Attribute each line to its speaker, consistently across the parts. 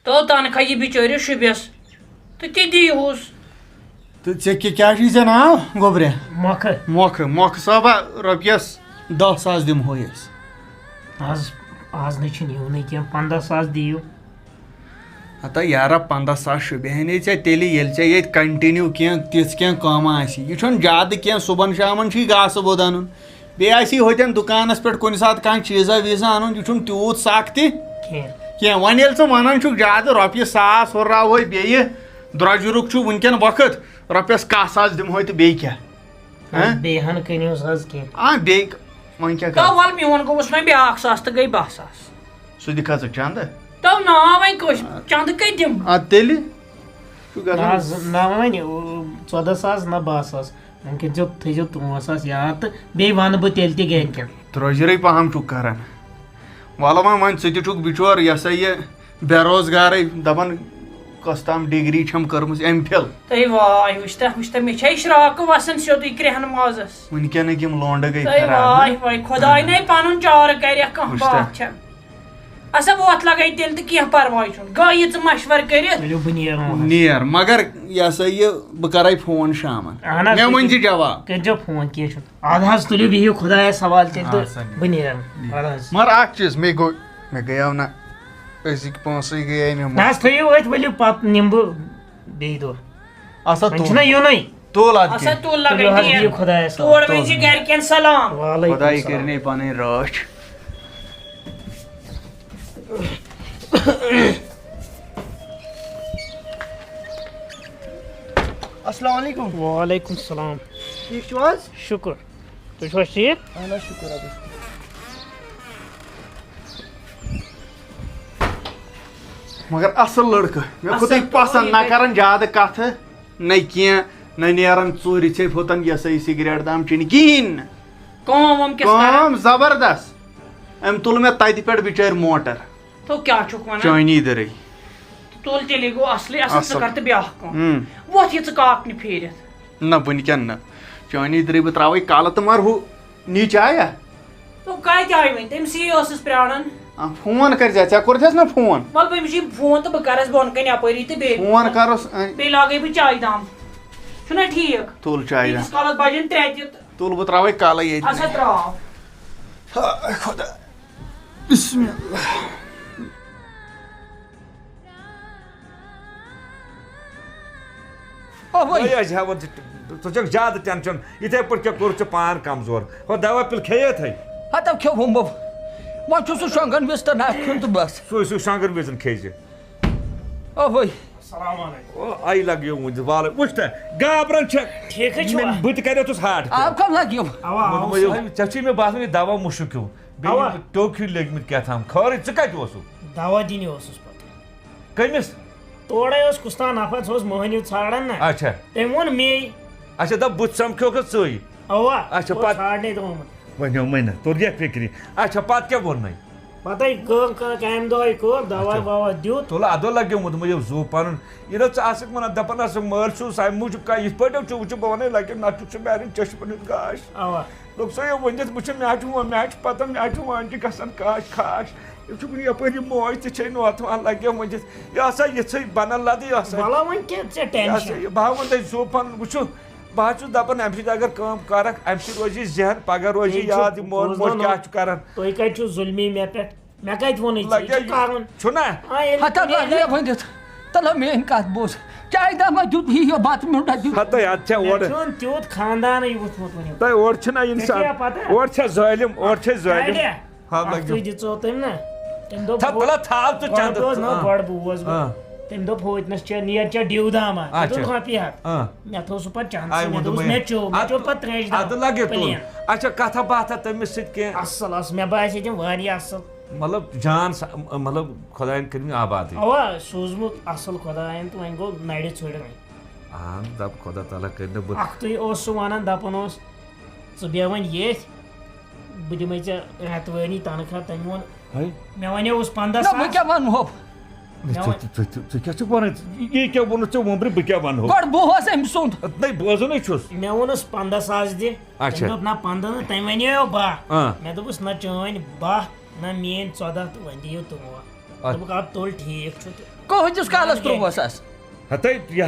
Speaker 1: تو تنخواہ یہ بچٲرِس شُبٮ۪س تہٕ تہِ دیٖہوٗس.
Speaker 2: تہٕ ژےٚ کیٛاہ چھُے ژےٚ ناو گوٚبرِ؟ مۄکھٕ صٲبا رۄپیَس 10,000 دِمہوے أسۍ.
Speaker 3: آز نہٕ چھُنہٕ یِونٕے کینٛہہ 15,000 دِیِو.
Speaker 2: ہتا یارا 15,000 شُبہنے ژےٚ تیٚلہِ ییٚلہِ ژےٚ ییٚتہِ کَنٹِنیوٗ کینٛہہ تِژھ کینٛہہ کٲم آسہِ. یہِ چھُنہٕ زیادٕ کینٛہہ صُبحن شامن چھُے گاسہٕ بوٚد اَنُن بیٚیہِ آسی ہوٚتٮ۪ن دُکانَس پٮ۪ٹھ کُنہِ ساتہٕ کانٛہہ چیٖزا ویٖزا اَنُن. یہِ چھُنہٕ تیوٗت سکھ تہِ کینٛہہ. وۄنۍ ییٚلہِ ژٕ وَنان چھُکھ زیادٕ رۄپیہِ 1,000 ہُرراوہوے بیٚیہِ درٛۄجرُک چھُ وٕنکٮ۪ن وقت رۄپیَس 1,000 دِمہوے تہٕ بیٚیہِ کیٛاہ
Speaker 3: بیٚیہِ ہن کٕنِوس حظ کینٛہہ.
Speaker 2: بیٚیہِ وۄنۍ کیٛاہ
Speaker 1: تو وَل میون گوٚوُس وۄنۍ بیٛاکھ 1,000 تہٕ گٔے 10,000.
Speaker 2: سُہ دِکھا ژٕ چندٕ
Speaker 1: تو نا وۄنۍ کٔژ چندٕ کَتہِ دِمہٕ
Speaker 2: اَدٕ تیٚلہِ
Speaker 3: نہ وۄنۍ 14,000 نہ 12,000 وۄنۍ کٔرۍزیو تھٲیزیو 3,000 یاد تہٕ بیٚیہِ وَنہٕ بہٕ تیٚلہِ تہِ گرِکٮ۪ن.
Speaker 2: درٛۄجرٕے پَہَم چھُکھ کران. وَلہٕ وۄنۍ ژٕ تہِ چھُکھ بِچور یہِ ہسا یہِ بے روزگارٕے دَپان کۄس تام ڈِگری چھَم کٔرمٕژ MPhil.
Speaker 1: تُہۍ واے وٕچھتا مےٚ چھے شراکہٕ وَسان سیوٚدُے کرٛٮ۪ہن مازَس.
Speaker 2: وٕنکٮ۪نٕکۍ یِم لونڈٕ گٔے
Speaker 1: تُہۍ واے واے خۄداے نے پَنُن چارٕ کَرٮ۪کھ کانٛہہ بات چھےٚ. اَسا وۄتھ لگے تیٚلہِ تہٕ کینٛہہ پَرواے چھُنہٕ گٔیہِ ژٕ مَشوَرٕ کٔرِتھ
Speaker 2: نیر مگر یہِ ہسا یہِ بہٕ کَرے فون شامن مےٚ ؤنۍ زِ جواب.
Speaker 3: کٔرۍزیو فون کینٛہہ چھُنہٕ. اَدٕ حظ تُلِو بِہِو خۄدایَس حوالہٕ تیٚلہِ تہٕ بہٕ نیرٕ.
Speaker 2: مگر اکھ چیٖز مےٚ گٔیو نہ أزِکۍ پونٛسٕے گٔیے مےٚ.
Speaker 3: نہ حظ تھٲیِو أتھۍ ؤلِو پَتہٕ نِمہٕ بہٕ بیٚیہِ دۄہ. وۄنۍ چھُنہ یُنُے.
Speaker 2: تُل
Speaker 1: اَسا تُل لگے
Speaker 3: خۄدایَس
Speaker 1: تور ؤنۍ زِ گرِکٮ۪ن سلام.
Speaker 2: خۄداے کٔرِنَے پَنٕنۍ رٲچھ.
Speaker 4: السلام علیکم.
Speaker 3: وعلیکم السلام.
Speaker 4: ٹھیک چھِو حظ؟
Speaker 3: شُکُر. تُہۍ چھِو حظ ٹھیٖک؟
Speaker 4: اہن حظ شُکُر رۄبَس کُن.
Speaker 2: مگر اَصٕل لٔڑکہٕ مےٚ کھوٚتُے پسنٛد نہ کران زیادٕ کَتھٕ نہ کینٛہہ نہ نیران ژوٗرِ ژھیٚپۍ ہوٚتن یہِ ہسا یہِ سِگریٹ دام چیٚنہِ کِہیٖنۍ نہٕ. کٲم زبردست. أمۍ تُل مےٚ تَتہِ پٮ۪ٹھ بِچٲرۍ موٹر
Speaker 1: تو کیٛاہ چھُکھ وَنان
Speaker 2: چٲنی دٔرٕے.
Speaker 1: تُل تیٚلے گوٚو اَصلٕے اَصٕل ژٕ کر تہٕ بیٛاکھ کٲم وۄتھ یہِ ژٕ کاکنہِ پھیٖرِتھ.
Speaker 2: نہ وٕنکٮ۪ن نہٕ چٲنی دٔرٕے بہٕ ترٛاوَے کالہٕ تہٕ مگر ہُہ نِچ آیا.
Speaker 1: تو کَتہِ آیہِ وۄنۍ تٔمسٕے ٲسٕس پرٛاران.
Speaker 2: فون کٔرۍزِ ژےٚ کوٚرتھَس نا فون.
Speaker 1: وَلہٕ بہٕ أمِس یہِ فون تہٕ بہٕ کَرَس بۄن کَنۍ یَپٲری تہٕ بیٚیہِ
Speaker 2: فون کَرُس
Speaker 1: بیٚیہِ لاگے بہٕ چایہِ دام چھُنہ ٹھیٖک.
Speaker 2: تُل چایہِ دام
Speaker 1: کالَس بَجن 3 تہِ.
Speaker 2: تُل بہٕ ترٛاوَے کالَے ییٚتہِ.
Speaker 1: اَسا ترٛاو.
Speaker 2: خۄدا بِسمِ اللہ.
Speaker 5: ژٕ چھکھ زیادٕ ٹٮ۪نشَن یِتھَے پٲٹھۍ کیٛاہ کوٚرُتھ ژےٚ پان کمزور ہُہ دوا پِل کھیٚیتھٕے.
Speaker 4: ہتا کھیوٚوُم بہٕ وۄنۍ چھُ سُہ شۄنٛگَن وِستَن اَکھ کھیوٚن تہٕ بَس.
Speaker 5: سُے شۄنٛگَن وِزِ کھیٚزِ.
Speaker 4: اوے
Speaker 5: آیہِ لگیو وٕنہِ والہٕ وٕچھ تہٕ گابران چھےٚ
Speaker 3: ٹھیٖکھٕے چھُ.
Speaker 5: بہٕ تہِ کَریو تُس ہاٹ.
Speaker 4: آب کَم لَگیو.
Speaker 5: ژےٚ چھُے مےٚ باسان یہِ دوا مُشُک ہیوٗ بیٚیہِ ٹوٚکھ ہیوٗ لٔگۍمٕتۍ کیٛاہ تھام خٲرٕے ژٕ کَتہِ اوسُکھ؟
Speaker 3: دوا دِنہِ اوسُس پَتہٕ.
Speaker 5: کٔمِس؟
Speaker 3: تورے اوس کُستان نفر سُہ اوس مٔہنیوٗ ژھانڈان نہ.
Speaker 5: اچھا
Speaker 3: تٔمۍ ووٚن مے.
Speaker 5: اچھا دَپ بہٕ سَمکھیوکھ ژٕے.
Speaker 3: اَوا
Speaker 5: اچھا پَتہٕ
Speaker 3: ژھانڈنے ترٛومُت.
Speaker 5: وَنیو نہ توٚر یَتھ فِکرِ. اچھا پَتہٕ کیٛاہ ووٚننَے؟
Speaker 3: پَتَے کٲم کامہِ دۄہَے کوٚر دوا ووا دیُت.
Speaker 5: تُل اَدٕ لگیومُت مےٚ زُو پَنُن ییٚلہِ ژٕ آسکھ وَنان دَپان آسکھ مٲلۍ چھُس اَمہِ موٗجوٗب کانٛہہ یِتھ پٲٹھۍ چھُ وٕچھُو بہٕ وَنَے لگہِ نَتہٕ چھُکھ ژٕ میٛانٮ۪ن چٔشمَن ہُنٛد گاش.
Speaker 3: اَوا
Speaker 5: دوٚپ سا یہِ ؤنِتھ وٕچھُن مےٚ چھُ مےٚ چھُ پَتہ مےٚ چھُ وٲنٛٹہِ گژھان کاش کھاش. یہِ چھُکھ نہٕ یَپٲرۍ یہِ موج تہِ چھے نوتوان لگیو ؤنِتھ یہِ ہسا یِژھٕے بَنان لَدٕ یہِ ہسا بہٕ ہا ووٚن تۄہہِ زُو پَنُن وٕچھُو بہٕ حظ چھُس دَپان اَمہِ سۭتۍ اگر کٲم کَرکھ اَمہِ سۭتۍ روزِ ذہن پگاہ روزِ یاد یہِ مول موج کیٛاہ چھُ کران.
Speaker 3: تُہۍ کَتہِ چھُو ظُلمی مےٚ پٮ۪ٹھ مےٚ کَتہِ ووٚنُے
Speaker 5: چھُنہ.
Speaker 4: ہتا لَگیو ؤنِتھ تَلہ میٛٲنۍ کَتھ بوز چایہِ دامہ دیُت یی بَتہٕ میوٗٹا دیُت.
Speaker 5: ہتَے اَدٕ چھےٚ اورٕ
Speaker 3: تیُتھ خاندانٕے وُچھمُت وۄنۍ.
Speaker 5: تۄہہِ اورٕ چھُنہ اِنسان اورٕ چھےٚ ظٲلِم اورٕ چھے ظٲلِم.
Speaker 3: تُہۍ دِژو تٔمۍ نہ تٔمۍ دوٚپ
Speaker 5: تھاو ژٕ چندٕ.
Speaker 3: گۄڈٕ بوز تٔمۍ دوٚپ ہوتنَس چھےٚ نیرِ ژےٚ ڈِو داما رۄپیہِ ہَتھ مےٚ تھوٚو سُہ پَتہٕ چَندَس مےٚ دوٚپُس مےٚ چیوٚو پَتہٕ ترٛیش
Speaker 5: لگہِ اچھا کَتھا باتھا تٔمِس سۭتۍ کینٛہہ.
Speaker 3: اَصٕل اَصٕل مےٚ باسے تِم واریاہ اَصٕل.
Speaker 5: مطلب جان مطلب خۄدایَن کٔرمٕتۍ آبادٕے.
Speaker 3: اَوا سوٗزمُت اَصٕل خۄدایَن تہٕ وۄنۍ گوٚو نَرِ ژھٕڑ وۄنۍ.
Speaker 5: اہن دَپ خۄدا تعالیٰ کٔرۍ نہٕ بہٕ.
Speaker 3: اَکھتُے اوس سُہ وَنان دَپان اوس ژٕ بیٚہہ وۄنۍ ییٚتھۍ بہٕ دِمَے ژےٚ رٮ۪تہٕ تنخواہ تٔمۍ ووٚن مےٚ وَنیووُس 15,000.
Speaker 4: بہٕ کیٛاہ وَنہو
Speaker 5: ژٕ کیٛاہ چھُکھ وَنان یی کیٛاہ ووٚنُتھ ژےٚ وۄنبرِ بہٕ کیٛاہ وَنہو.
Speaker 4: گۄڈٕ بوز أمۍ سُنٛد.
Speaker 5: نَے بوزانٕے چھُس.
Speaker 3: مےٚ ووٚنُس 15,000 دِ. تٔمۍ دوٚپ نہ 15 نہٕ تٔمۍ وَنیو 12. مےٚ دوٚپُس نہ چٲنۍ 12 نہ میٛٲنۍ 14 تہٕ وۄنۍ دِیِو 13. اب تول ٹھیک
Speaker 4: کہتس کالس 13 ساس
Speaker 5: ہتھے یہ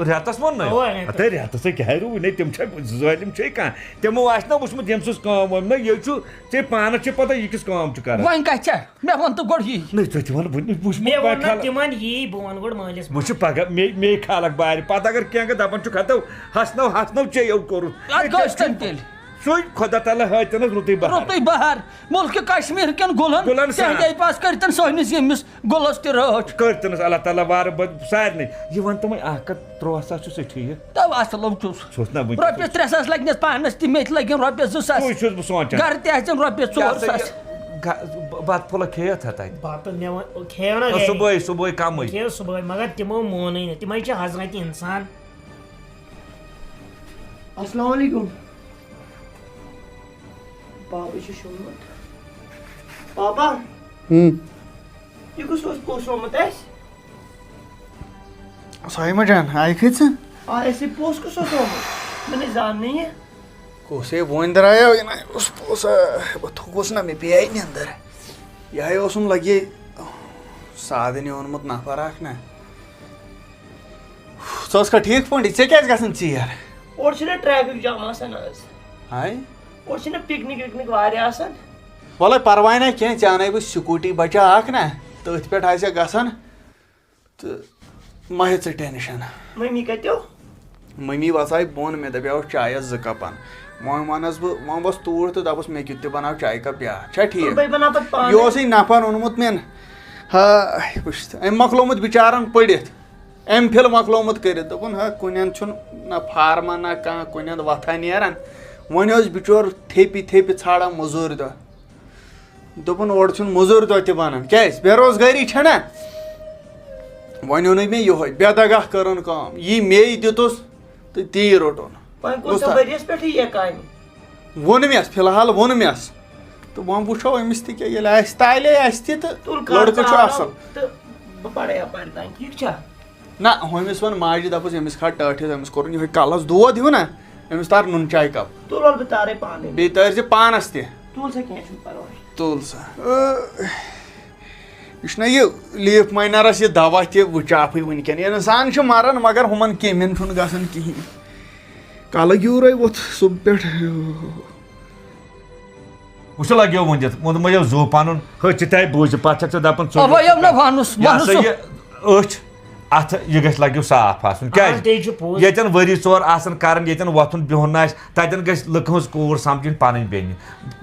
Speaker 5: ریتس وون ہتھے ریتس کیا روی تم ظالم کھانا تمو آس نا وچمت یم سٕنٛز کٲم وٲم نا یہ ژے پانس چھ پتہ یہ کس کٲم چھ کران
Speaker 4: وۄنۍ کتھ چھےٚ مےٚ ووٚن تہٕ گۄڈٕ یی
Speaker 5: نہ ژٕ تہِ وَن بہٕ چھُ پگاہ مے کھالکھ بارِ پتہٕ اگر کینٛہہ دپان چھُ کھتو ہسنو ژےٚ کوٚرُتھ
Speaker 4: اتھ گٔژھتن تیٚلہِ
Speaker 5: سُے خۄدا تعالیٰ ہٲتن رُتُے بہار
Speaker 4: رُتُے بہار مُلکہِ کشمیٖر کٮ۪ن گُلن تہنٛدے پاس کٔرتن سٲنِس ییٚمِس گُلس تہِ رٲچھ
Speaker 5: کٔرتنس اللہ تعالیٰ وارٕ سارنٕے یہ ون تِمے 113 ساس چھُ ژےٚ ٹھیٖک
Speaker 4: تو اصل چھُس رۄپیس 3 ساس لگنس پانس تہِ مےٚ تہِ لگن رۄپیس 2 ساس
Speaker 5: سُے چھُس بہٕ سونٛچان
Speaker 4: گرٕ تہِ آسن رۄپیس 4 ساس
Speaker 5: بتہٕ پھوٚلہ کھیٚیتھ تتہِ صُبحٲے کمٕے
Speaker 3: صبح مگر تمو مونٕے نہٕ تِمے چھِ حضرت انسان.
Speaker 6: السلام علیکم پاپا چھُ شوٚنٛگمُت پاپا یہ کُس اوس پوٚژھ آمُت اَسہِ
Speaker 2: سایما جان آئی کھٔتۍ ژٕ
Speaker 6: اَسے پوٚژھ کُس اوس آمُت مےٚ نَے زان نہٕ یہِ
Speaker 2: کُسے وۄنۍ درٛایو یہِ نَے اوس پوٚژھ بہٕ تھوٚکُس نا مےٚ پیٚیے نِندٕر یِہے اوسُم لگے سادنہِ اوٚنمُت نفر اکھ نا ژٕ ٲسکھا ٹھیٖک پٲٹھۍ ژےٚ کیٛازِ گژھان ژیر
Speaker 6: اورٕ چھُنہ ٹریفِک جام آسان آز
Speaker 2: ہاے
Speaker 6: اورٕ چھِنہ پِکنِک وِکنِک واریاہ آسان
Speaker 2: وَلے پرواے نہ کینٛہہ ژےٚ اَنَے بہٕ سکوٗٹی بچا اکھ نا تٔتھۍ پٮ۪ٹھ آسہِ گژھان تہٕ مہ ہےٚ ژٕ ٹٮ۪نشن
Speaker 6: مٔمی کتیو
Speaker 2: مٔمی وژاے بۄن مےٚ دپیٛاوُس چایس 2 کپن وۄنۍ ونس بہٕ وۄنۍ ؤژھ توٗرۍ تہٕ دپُس مےٚ کیُتھ تہِ بناو چایہِ کپ بیٛاکھ چھا ٹھیٖک
Speaker 6: بہٕ بناو پتہٕ پانے
Speaker 2: یہِ اوسُے نفر اوٚنمُت مےٚ ہاے وٕچھ أمۍ مۄکلومُت بِچارن پٔرِتھ ایم فِل مۄکلومُت کٔرِتھ دوٚپُن کُنٮ۪ن چھُنہٕ نہ فارما نہ کانٛہہ کُنٮ۪ن وتھا نیران وۄنۍ اوس بِچور تھیٚپہِ ژھانڈان موٚزوٗرۍ دۄہ دوٚپُن اورٕ چھُنہٕ موٚزوٗرۍ دۄہ تہِ بنان کیٛازِ بے روزگٲری چھےٚ نا وۄنۍ اوٚنُے مےٚ یِہوے بے دگاہ کٔرٕن کٲم یی مے دِتُس تہٕ تی روٚٹُن
Speaker 6: وۄنۍ کوٗتاہ ؤرِیَس پٮ۪ٹھٕے یہِ کامہِ
Speaker 2: ووٚن مےٚ فِلحال ووٚن مےٚ تہٕ وۄنۍ وٕچھو أمِس تہِ کیٛاہ ییٚلہِ آسہِ تالے آسہِ تہِ تہٕ لڑکہٕ چھُ اصٕل
Speaker 6: تہٕ بہٕ پرے یپٲرۍ تانۍ ٹھیٖک چھا
Speaker 2: نہ ہُمِس ووٚن ماجہِ دپُس أمِس کھال ٹٲٹھِس أمِس کوٚرُن یِہوے کلس دود ہیوٗ نا أمِس تار نُن چاے کپ
Speaker 6: تُلہٕ بہٕ تارے پانے
Speaker 2: بیٚیہِ تٲرۍزِ پانس تہِ
Speaker 6: تُل سا کینٛہہ چھُنہٕ پرواے
Speaker 2: تُل سا یہِ چھُنہ یہِ لیٖف ماینرس یہِ دوا تہِ وٕچاپھٕے وٕنکیٚن اِنسان چھُ مران مگر ہُمن کیٚمٮ۪ن چھُنہٕ گژھان کِہینۍ کلہٕ گیوٗرے ووٚتھ صُبح پٮ۪ٹھ
Speaker 5: وٕچھ لگیو ؤنِتھ مٔنٛزیو زُو پنُن ہچہِ تہِ بوٗزِ پتہٕ چھکھ ژٕ دپان ژٕ أچھ اتھ یہِ گژھِ لگیو صاف آسُن کیٛازِ ییٚتٮ۪ن 2 ؤری آسان کران ییٚتٮ۪ن وۄتھُن بِہُن آسہِ تتٮ۪ن گژھِ لُکہٕ ہٕنٛز کوٗر سمجھٕنۍ پنٕنۍ بیٚنہِ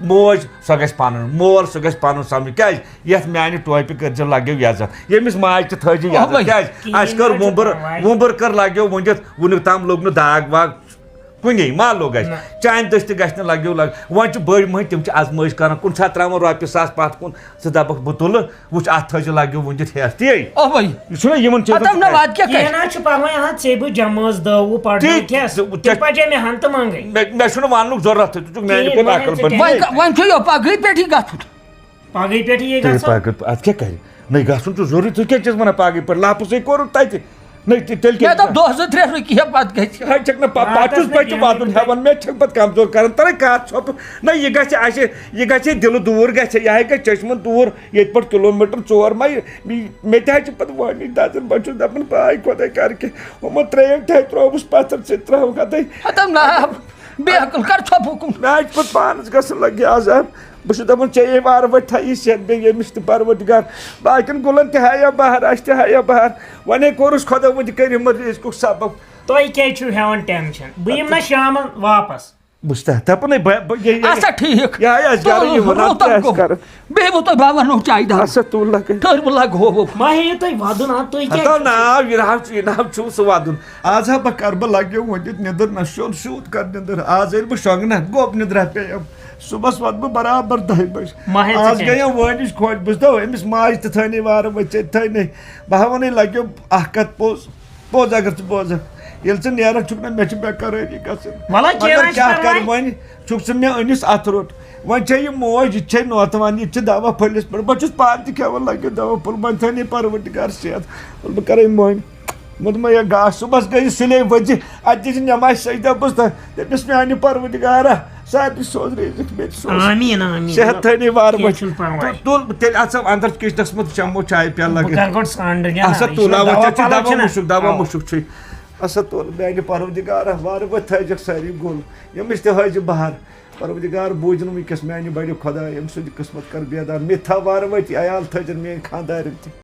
Speaker 5: موج سۄ گژھِ پنُن مول سُہ گژھِ پنُن سمجھُن کیٛازِ یتھ میانہِ ٹوپہِ کٔرزِ لگیو عزت ییٚمِس ماجہِ تہِ تھٲیزِ عزت کیٛازِ اسہِ کٔر وُمبٕر کٔر لگیو ؤنِتھ وُنیُک تام لوٚگ نہٕ داگ واگ کُنے ما لوٚگ اَسہِ چانہِ دٔسۍ تہِ گژھِ نہٕ لگیو وۄنۍ چھِ بٔڑۍ مٔہنی تِم چھِ آزمٲیش کران کُنہِ ساتہٕ تراوان رۄپیہِ 1000 پتھ کُن ژٕ دپکھ بہٕ تُلہٕ وٕچھ اتھ تھٲیزِ لگیو ؤنِتھ ہٮ۪س تی یہِ چھُنہ یِمن مےٚ چھُنہٕ وننُک ضروٗرت ژٕ چھُکھ میانہِ کھۄتہٕ عقل اتھ کیٛاہ کرِ نٔے گژھُن چھُ ضروٗری ژٕ کیٛاہ چھَس ونان پگہٕے پٮ۪ٹھ لپسٕے کوٚرُتھ تتہِ چھکھ نہٕ پتہٕ چھُس واتُن ہٮ۪وان مےٚ چھکھ پتہٕ کمزور کران ترے کتھ ژھۄپہٕ نہ یہِ گژھِ اسہِ یہِ گژھِ دِلہٕ دوٗر گژھِ یہِ گژھِ چشمہٕ دوٗر ییٚتہِ پٮ۪ٹھ کِلوٗمیٖٹر 4 مےٚ تہِ حظ چھِ پتہٕ وٲنی دزان بہٕ چھُس دپان پاے خۄداے کر کینٛہہ ہُمن ترٛیٚیِم ترٛووُس پتھر ژٕ ترٛاوُکھ مےٚ حظ پتہٕ پانس گژھان لگہِ عذاب بہٕ چھُس دپان ژےٚ وارٕ وٲتۍ تھایی صحت بیٚیہِ ییٚمِس تہِ پروردگار باقین گُلن تہِ ہایا بہار اَسہِ تہِ ہایا بہار وۄنۍ کوٚرُس خۄدا وۄنۍ کٔرۍ یِمن رِزقُک سبب
Speaker 3: تُہۍ کیٛازِ چھِو ہٮ۪وان ٹٮ۪نشن بہٕ یِمہٕ نا شامن واپس
Speaker 5: بہٕ چھُس دپان
Speaker 3: ما ہیٚیِو تُہۍ ودُن
Speaker 5: ناو یہِ ناو چھُ سُہ ودُن آز ہا بہٕ کرٕ بہٕ لگیو ؤنِتھ نِندٕر نہ سیوٚد کر نِندٕر آز ییٚلہِ بہٕ شۄنٛگہٕ نا گوٚب نِندرا پیٚیم صُبحس واتہٕ بہٕ برابر 10 بجہِ آز گٔیَم وٲنِج خۄش بہٕ چھُس دپان أمِس ماجہِ تہِ تھٲینَے وارٕ ؤتھۍ ژےٚ تہِ تھٲینَے بہٕ ہا وَنَے لگیو اکھ کتھ پوٚز اگر ژٕ بوزکھ ییٚلہِ ژٕ نیران چھُکھ نا مےٚ چھِ بے قرٲری گژھان مگر کیٛاہ کرٕ وۄنۍ چھُکھ ژٕ مےٚ أنِس اَتھٕ روٚٹ وۄنۍ چھےٚ یہِ موج یہِ تہِ چھے نوتوان یہِ تہِ چھِ دوا پھٔلِس پٮ۪ٹھ بہٕ چھُس پانہٕ تہِ کھٮ۪وان لگیو دوا پھوٚل وۄنۍ تھٲینَے پروردگار صحت بہٕ کرے مۄنۍ مےٚ گاسہٕ صُبحس گٔے سُلے ؤژھِ اَتہِ تہِ چھِ نٮ۪مازِ سجدہ بہٕ چھُس دٔپِس میانہِ پروردگارا سارنٕے سوز رزق مےٚ تہِ سوز
Speaker 3: آمیٖن آمیٖن
Speaker 5: صحت تھٲینی وارٕ
Speaker 3: کینٛہہ چھُنہٕ پرواے
Speaker 5: تُل تیٚلہِ اَژو اَندر کِچنَس منٛز چَمو چاے پیالہٕ
Speaker 3: بہٕ
Speaker 5: لَگٲوِتھ
Speaker 3: کَرٕ گۄڈٕ سرٛانٛڈ
Speaker 5: اَسا تُل دوا مُشُک دوا مُشُک چھُے اَسا تُل میٛانہِ پَروردِگارا وارٕ وٲتۍ تھٲیزٮ۪کھ سٲری گُل ییٚمِس تہِ ہٲیزِ بہار پَروردِگار بوٗزِنہٕ وٕنۍکٮ۪س میٛانہِ بَڑِ خۄداے ییٚمہِ سُنٛد قٕسمت کَر بیدار مےٚ تہِ تھاو وارٕ وٲتۍ عیال تھٲیزٮ۪ن میٛٲنۍ خانٛدارٮ۪ن تہِ